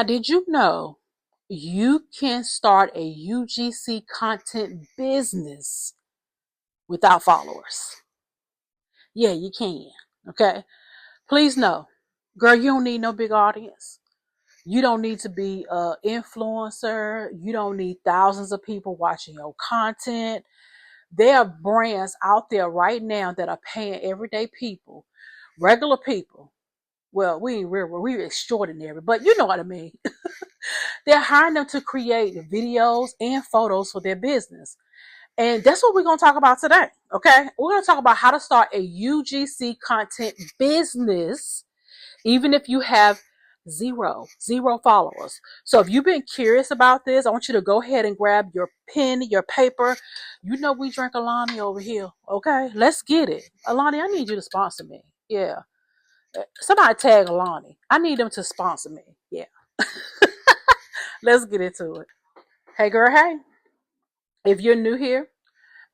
Now, did you know you can start a UGC content business without followers? Yeah, you can. Okay. Please know, girl, you don't need no big audience. You don't need to be an influencer. You don't need thousands of people watching your content. There are brands out there right now that are paying everyday people, regular people. Well, we ain't real, we're extraordinary, but you know what I mean. They're hiring them to create videos and photos for their business. And that's what we're going to talk about today. Okay. We're going to talk about how to start a UGC content business, even if you have zero followers. So if you've been curious about this, I want you to go ahead and grab your pen, your paper. You know, we drink Alani over here. Okay. Let's get it. Alani, I need you to sponsor me. Yeah. Somebody tag Alani. I need them to sponsor me. Yeah. Let's get into it. Hey, girl. Hey. If you're new here,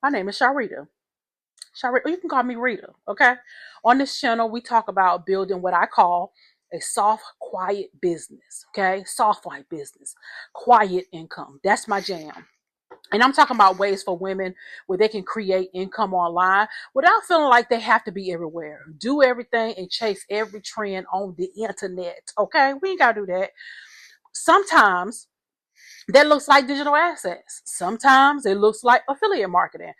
my name is Sharita. Sharita, you can call me Rita, okay? On this channel, we talk about building what I call a soft, quiet business, okay? Soft, white business, quiet income. That's my jam. And I'm talking about ways for women where they can create income online without feeling like they have to be everywhere. Do everything and chase every trend on the internet, okay? We ain't got to do that. Sometimes that looks like digital assets. Sometimes it looks like affiliate marketing.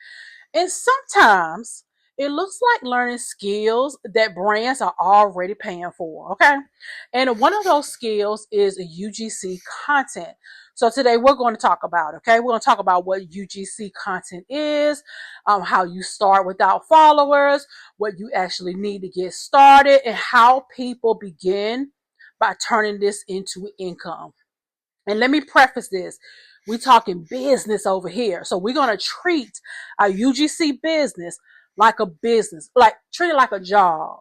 And sometimes it looks like learning skills that brands are already paying for. Okay. And one of those skills is UGC content. So today we're going to talk about, okay, we're going to talk about what UGC content is, how you start without followers, what you actually need to get started, and how people begin by turning this into income. And let me preface this. We're talking business over here. So we're going to treat our UGC business like a business, like treat it like a job.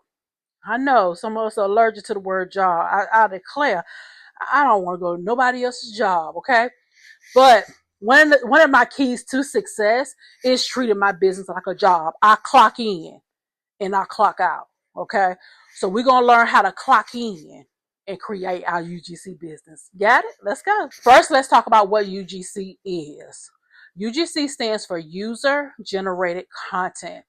I know some of us are allergic to the word job. I declare, I don't want to go to nobody else's job, okay? But one of my keys to success is treating my business like a job. I clock in and I clock out, okay? So we're going to learn how to clock in and create our UGC business. Got it? Let's go. First, let's talk about what UGC is. UGC stands for user generated content.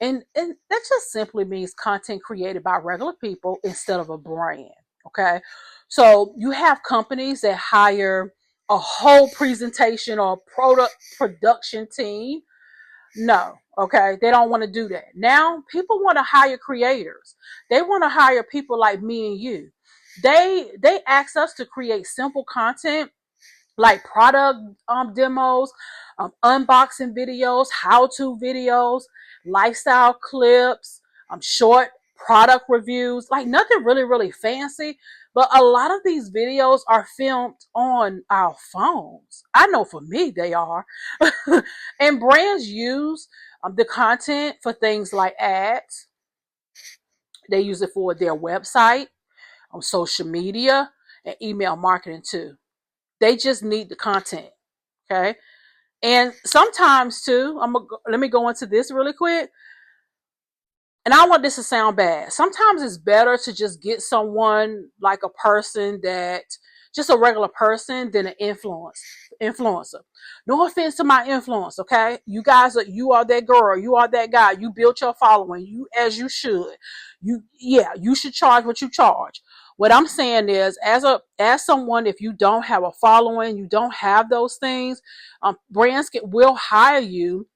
And that just simply means content created by regular people instead of a brand. Okay. So you have companies that hire a whole presentation or product production team. No, okay, they don't want to do that. Now people want to hire creators. They want to hire people like me and you. They ask us to create simple content like product demos, unboxing videos, how-to videos, lifestyle clips, short product reviews, like nothing really fancy. But a lot of these videos are filmed on our phones. I know for me they are. And brands use the content for things like ads. They use it for their website, on social media, and email marketing too. They just need the content. Okay. And sometimes too, let me go into this really quick. And I don't want this to sound bad. Sometimes it's better to just get someone like a person that just a regular person than an influencer. No offense to my influence, okay? You are that girl, you are that guy. You built your following, you as you should. You should charge what you charge. What I'm saying is, as someone, if you don't have a following, you don't have those things, brands will hire you.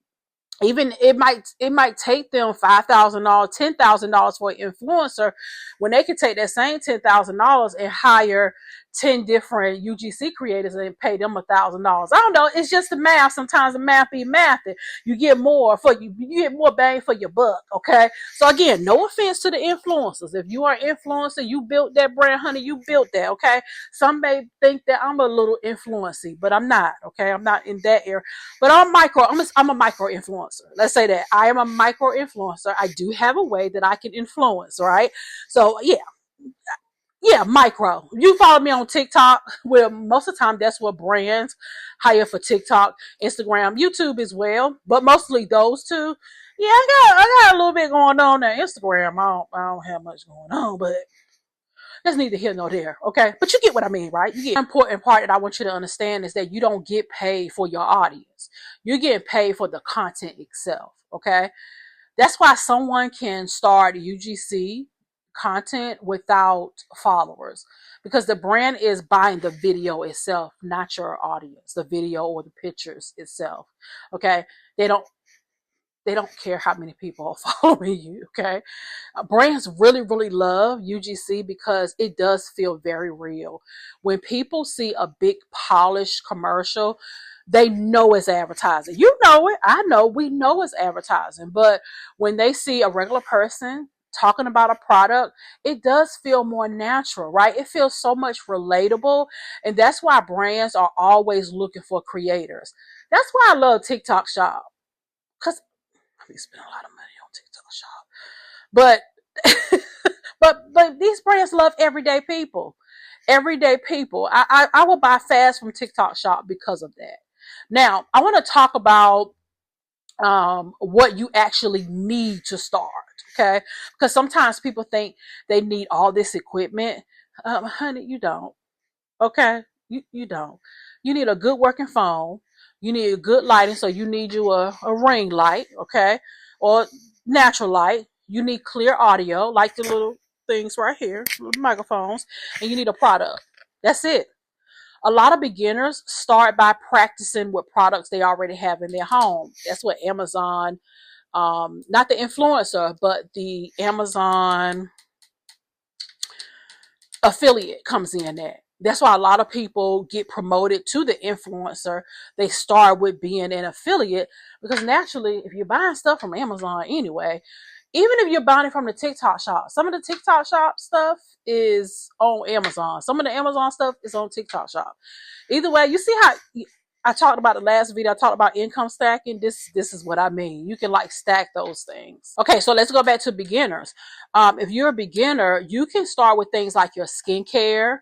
Even it might take them $5,000, $10,000 for an influencer, when they could take that same $10,000 and hire 10 different UGC creators and pay them $1,000. I don't know. It's just the math. Sometimes the math be math. You get more you get more bang for your buck. Okay. So again, no offense to the influencers. If you are an influencer, you built that brand, honey. You built that. Okay. Some may think that I'm a little influency, but I'm not. Okay. I'm not in that area. But I'm a micro influencer. Let's say that I am a micro influencer. I do have a way that I can influence, right? So yeah, micro. You follow me on TikTok, where most of the time that's what brands hire for: TikTok, Instagram, YouTube as well, but mostly those two. Yeah, I got a little bit going on there. Instagram, I don't have much going on, but That's neither here nor there, okay? But you get what I mean, right? You get the important part that I want you to understand is that you don't get paid for your audience. You're getting paid for the content itself, okay? That's why someone can start UGC content without followers, because the brand is buying the video itself, not your audience, the video or the pictures itself. Okay. They don't they don't care how many people are following you. Okay. Brands really, really love UGC because it does feel very real. When people see a big polished commercial, they know it's advertising. You know it. I know. We know it's advertising. But when they see a regular person talking about a product, it does feel more natural, right? It feels so much relatable. And that's why brands are always looking for creators. That's why I love TikTok Shop. Because I spend a lot of money on TikTok Shop. But but these brands love everyday people. Everyday people. I will buy fast from TikTok Shop because of that. Now, I want to talk about what you actually need to start. Okay, because sometimes people think they need all this equipment. Honey, you don't. Okay, you don't. You need a good working phone. You need a good lighting, so you need you a ring light, okay, or natural light. You need clear audio, like the little things right here, little microphones, and you need a product. That's it. A lot of beginners start by practicing with products they already have in their home. That's what Amazon, not the influencer, but the Amazon affiliate comes in at. That's why a lot of people get promoted to the influencer. They start with being an affiliate because naturally, if you're buying stuff from Amazon anyway, even if you're buying it from the TikTok shop, some of the TikTok shop stuff is on Amazon. Some of the Amazon stuff is on TikTok shop. Either way, you see how I talked about the last video. I talked about income stacking. This is what I mean. You can like stack those things. Okay, so let's go back to beginners. If you're a beginner, you can start with things like your skincare,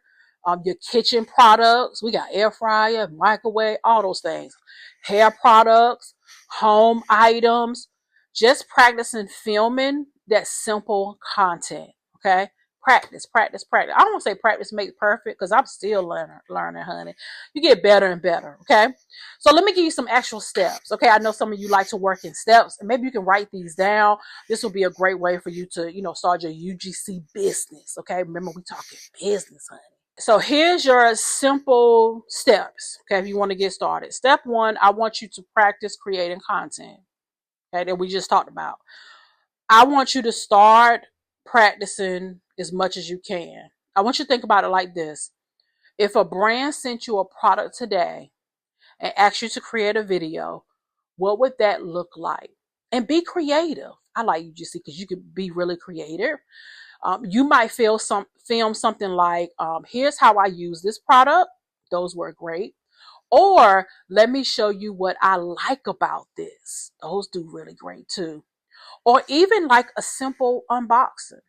your kitchen products. We got air fryer, microwave, all those things. Hair products, home items. Just practicing filming that simple content. Okay. Practice, practice, practice. I don't want to say practice makes perfect because I'm still learning, honey. You get better and better, okay? So let me give you some actual steps, okay? I know some of you like to work in steps, and maybe you can write these down. This will be a great way for you to, start your UGC business, okay? Remember, we talking business, honey. So here's your simple steps, okay, if you want to get started. Step 1, I want you to practice creating content, okay, that we just talked about. I want you to start practicing as much as you can. I want you to think about it like this. If a brand sent you a product today and asked you to create a video, what would that look like? And be creative. I like UGC because you could be really creative. You might film something like, here's how I use this product. Those were great. Or let me show you what I like about this. Those do really great too. Or even like a simple unboxing.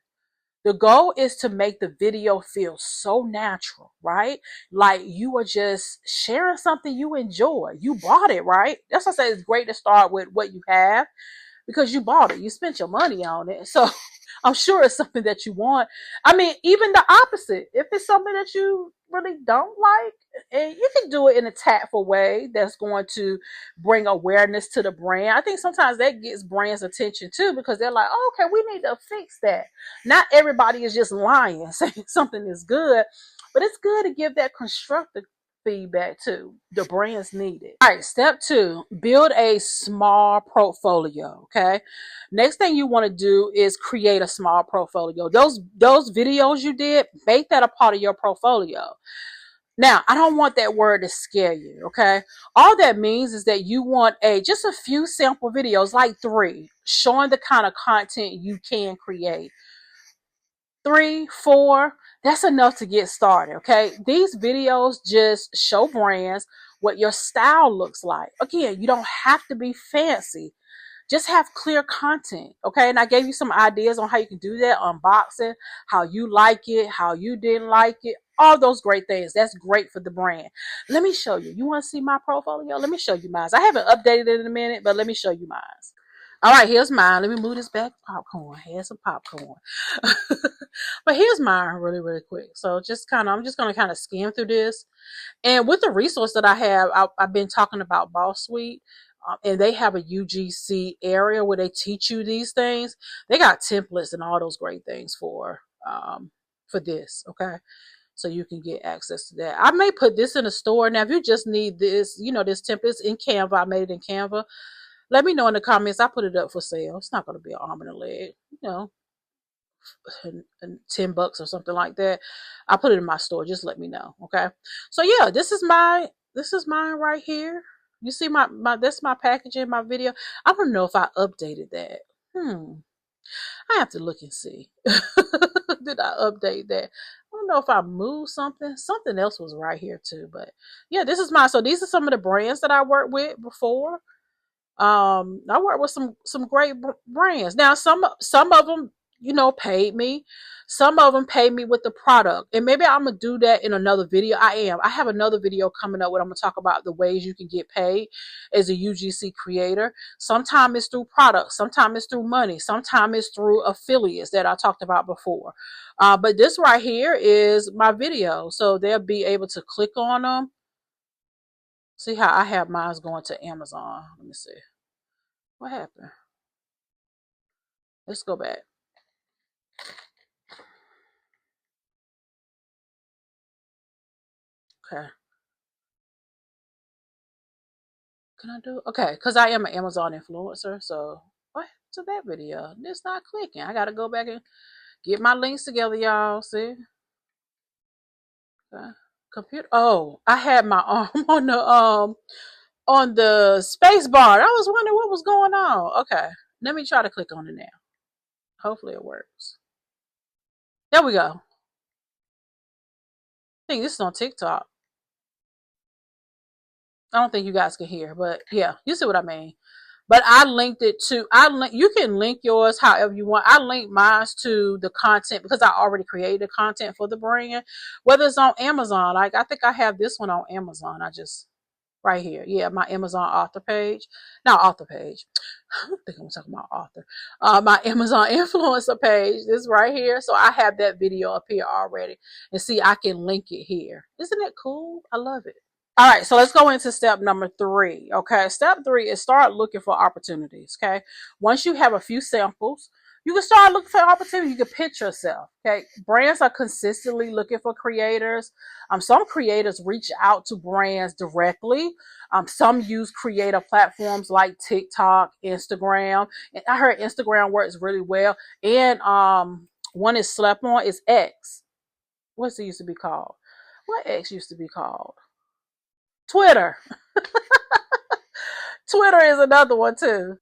The goal is to make the video feel so natural, right? Like you are just sharing something you enjoy. You bought it, right? That's why I say it's great to start with what you have because you bought it. You spent your money on it. So I'm sure it's something that you want. I mean, even the opposite. If it's something that you really don't like, and you can do it in a tactful way that's going to bring awareness to the brand. I think sometimes that gets brands' attention too because they're like, oh, okay, we need to fix that. Not everybody is just lying, saying something is good, but it's good to give that constructive feedback too. The brands need it. All right, step 2, build a small portfolio. Okay. Next thing you want to do is create a small portfolio. Those videos you did, make that a part of your portfolio. Now, I don't want that word to scare you, okay? All that means is that you want just a few sample videos, like 3, showing the kind of content you can create. 3, 4, that's enough to get started, okay? These videos just show brands what your style looks like. Again, you don't have to be fancy. Just have clear content, okay? And I gave you some ideas on how you can do that, unboxing, how you like it, how you didn't like it, all those great things. That's great for the brand. Let me show you. You want to see my portfolio? Let me show you mine. I haven't updated it in a minute, but let me show you mine. All right, here's mine. Let me move this back. Popcorn. Here's some popcorn. But here's mine really, really quick. So I'm just going to kind of skim through this. And with the resource that I have, I've been talking about Boss Suite, and they have a UGC area where they teach you these things. They got templates and all those great things for this. Okay. So you can get access to that. I may put this in a store. Now, if you just need this, this templates in Canva, I made it in Canva. Let me know in the comments. I put it up for sale. It's not going to be an arm and a leg, and $10 or something like that. I put it in my store. Just let me know. Okay. So yeah, this is mine right here. You see that's my packaging, my video. I don't know if I updated that. I have to look and see. Did I update that? I don't know if I moved something. Something else was right here too. But yeah, this is mine. So these are some of the brands that I worked with before. I work with some great brands. Now some of them, paid me. Some of them paid me with the product, and maybe I'm gonna do that in another video. I have another video coming up where I'm gonna talk about the ways you can get paid as a UGC creator. Sometimes it's through products, sometimes it's through money, sometimes it's through affiliates that I talked about before. But this right here is my video, so they'll be able to click on them. See how I have mine going to Amazon. Let me see. What happened? Let's go back. Okay. Can I do? Okay, because I am an Amazon influencer. So what happened to that video? It's not clicking. I got to go back and get my links together, y'all. See? Okay. Computer. Oh, I had my arm on the space bar. I was wondering what was going on. Okay, let me try to click on it now. Hopefully it works. There we go. I think this is on TikTok. I don't think you guys can hear, but yeah, you see what I mean. But I linked it to you can link yours however you want. I linked mine to the content because I already created the content for the brand. Whether it's on Amazon, like I think I have this one on Amazon. I just right here. Yeah, my Amazon author page. Not author page. I think I'm talking about author. My Amazon influencer page. This right here. So I have that video up here already. And see, I can link it here. Isn't it cool? I love it. All right, so let's go into step number 3. Okay, step 3 is start looking for opportunities. Okay, once you have a few samples, you can start looking for opportunities. You can pitch yourself. Okay, brands are consistently looking for creators. Some creators reach out to brands directly. Some use creator platforms like TikTok, Instagram, and I heard Instagram works really well. And one is slept on is X. What's it used to be called? What X used to be called? Twitter. Twitter is another one too.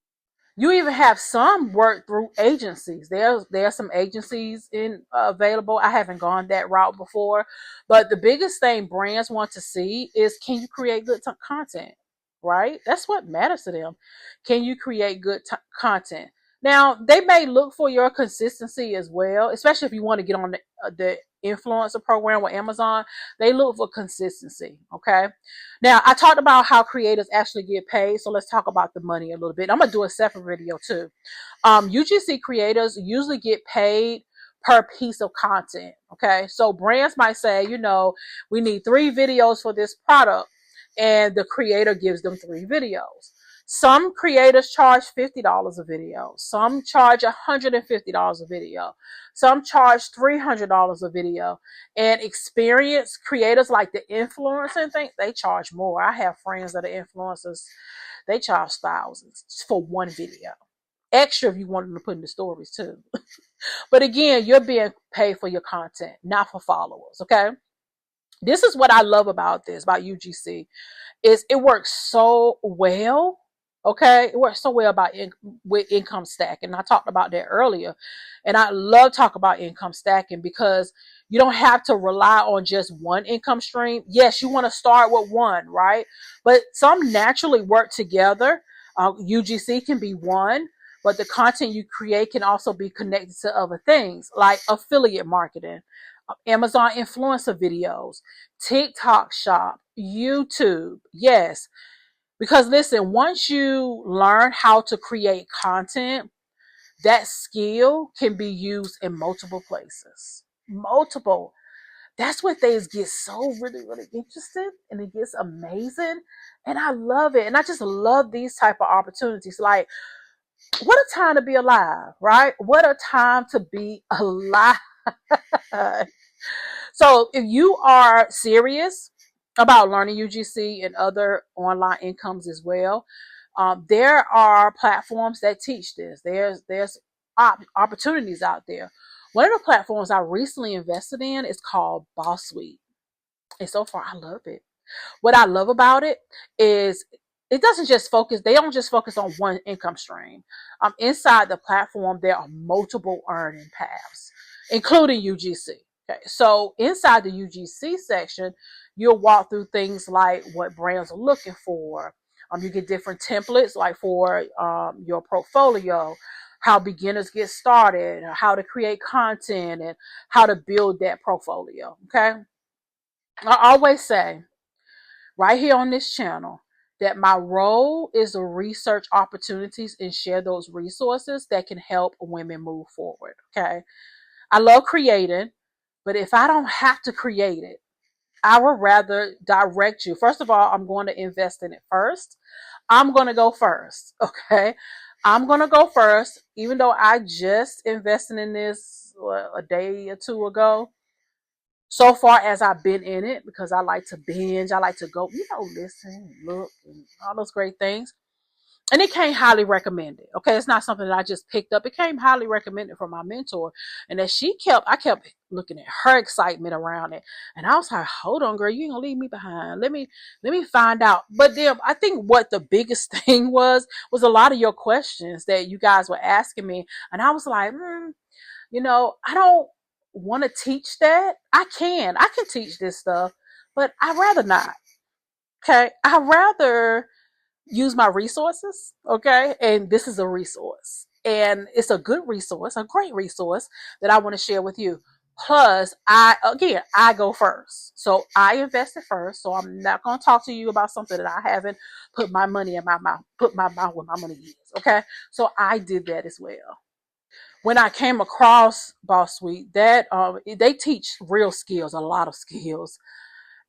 You even have some work through agencies. There are some agencies available. I haven't gone that route before, but the biggest thing brands want to see is can you create good content, right? That's what matters to them. Can you create good content? Now they may look for your consistency as well, especially if you want to get on the influencer program with Amazon. They look for consistency. Okay. Now, I talked about how creators actually get paid, so let's talk about the money a little bit. I'm going to do a separate video too. UGC creators usually get paid per piece of content, okay? So brands might say, we need 3 videos for this product, and the creator gives them 3 videos. Some creators charge $50 a video. Some charge $150 a video. Some charge $300 a video. And experienced creators like the influencer thing, they charge more. I have friends that are influencers. They charge thousands for one video. Extra if you want them to put in the stories too. But again, you're being paid for your content, not for followers, okay? This is what I love about UGC, is it works so well. Okay, it works so well with income stacking. I talked about that earlier, and I love talking about income stacking because you don't have to rely on just one income stream. Yes, you want to start with one, right? But some naturally work together. UGC can be one, but the content you create can also be connected to other things like affiliate marketing, Amazon influencer videos, TikTok shop, YouTube. Yes, Because listen, once you learn how to create content, that skill can be used in multiple places. Multiple. That's what things get so really, really interesting, and it gets amazing. And I love it. And I just love these type of opportunities. Like, what a time to be alive, right? What a time to be alive. So if you are serious about learning UGC and other online incomes as well, there are platforms that teach this. There's opportunities out there. One of the platforms I recently invested in is called Boss Suite, and so far I love it. What I love about it is it doesn't just focus, they don't just focus on one income stream. Inside the platform, there are multiple earning paths, including UGC. Okay, so inside the UGC section, you'll walk through things like what brands are looking for. You get different templates like for your portfolio, how beginners get started, how to create content, and how to build that portfolio. Okay, I always say right here on this channel that my role is to research opportunities and share those resources that can help women move forward. Okay. I love creating, but if I don't have to create it, I would rather direct you. First of all, I'm going to invest in it first. I'm going to go first. Okay. I'm going to go first, even though I just invested in this a day or two ago. So far as I've been in it, because I like to binge, I like to go, listen, look, and all those great things. And it came highly recommended. Okay, it's not something that I just picked up. It came highly recommended from my mentor. And as I kept looking at her excitement around it. And I was like, hold on, girl, you ain't gonna leave me behind. Let me find out. But then I think what the biggest thing was a lot of your questions that you guys were asking me. And I was like, I don't want to teach that. I can teach this stuff, but I'd rather not. Okay. I'd rather use my resources. Okay. And this is a resource, and it's a good resource, a great resource that I want to share with you. Plus, I go first. So I invested first. So I'm not going to talk to you about something that I haven't put my money in my mouth, put my mouth where my money is. Okay. So I did that as well. When I came across Boss Suite, that they teach real skills, a lot of skills,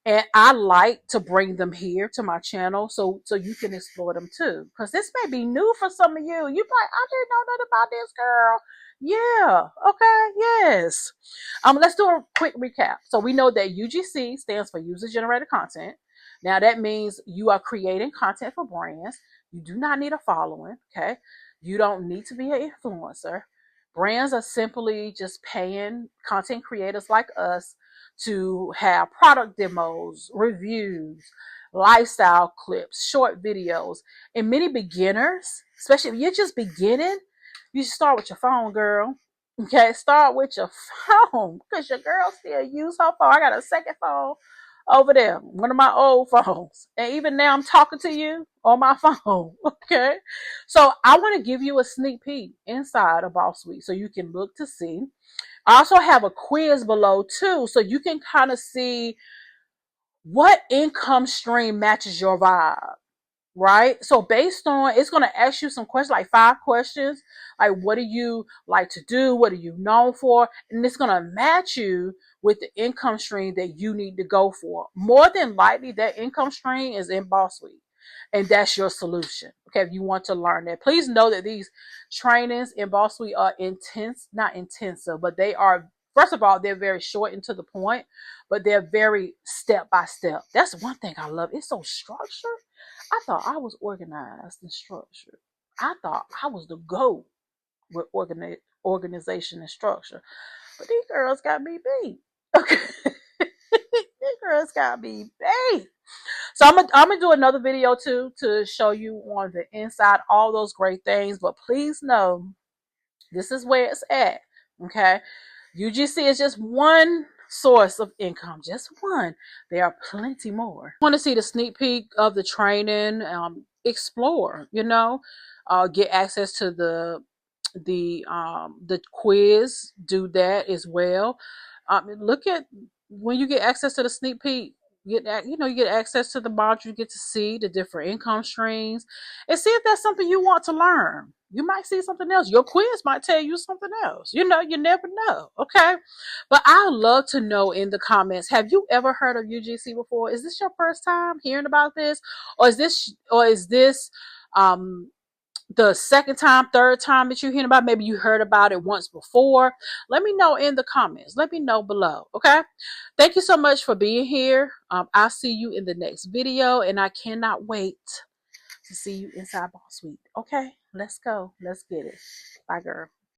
and I like to bring them here to my channel so you can explore them too. Because this may be new for some of you. You like, I didn't know nothing about this, girl. Yeah. Okay. Yes. Let's do a quick recap. So we know that UGC stands for user generated content. Now that means you are creating content for brands. You do not need a following. Okay. You don't need to be an influencer. Brands are simply just paying content creators like us to have product demos, reviews, lifestyle clips, short videos. And many beginners, especially if you're just beginning, you should start with your phone, girl. Okay, start with your phone because your girl still use her phone. I got a second phone over there, one of my old phones. And even now I'm talking to you on my phone. Okay. So I want to give you a sneak peek inside of Boss Suite so you can look to see. I also have a quiz below too, so you can kind of see what income stream matches your vibe, right? So based on, it's going to ask you some questions, like 5 questions, like what do you like to do? What are you known for? And it's going to match you with the income stream that you need to go for. More than likely, that income stream is in Boss Suite. And that's your solution. Okay, if you want to learn that. Please know that these trainings in Boss Suite are intense, not intensive, but they are, first of all, they're very short and to the point, but they're very step by step. That's one thing I love. It's so structured. I thought I was organized and structured. I thought I was the GOAT with organization and structure. But these girls got me beat. Okay. These girls got me beat. So I'm gonna do another video too to show you on the inside all those great things. But please know this is where it's at. Okay. UGC is just one source of income, just one. There are plenty more. Want to see the sneak peek of the training? Explore, get access to the quiz. Do that as well. Look at when you get access to the sneak peek. You get access to the modules. You get to see the different income streams and see if that's something you want to learn. You might see something else. Your quiz might tell you something else. You never know. Okay. But I would love to know in the comments, have you ever heard of UGC before? Is this your first time hearing about this? Or is this um the second time, third time that you're hearing about? Maybe you heard about it once before. Let me know in the comments. Let me know below. Okay. Thank you so much for being here. I'll see you in the next video, and I cannot wait to see you inside Boss Suite. Okay, let's go. Let's get it. Bye, girl.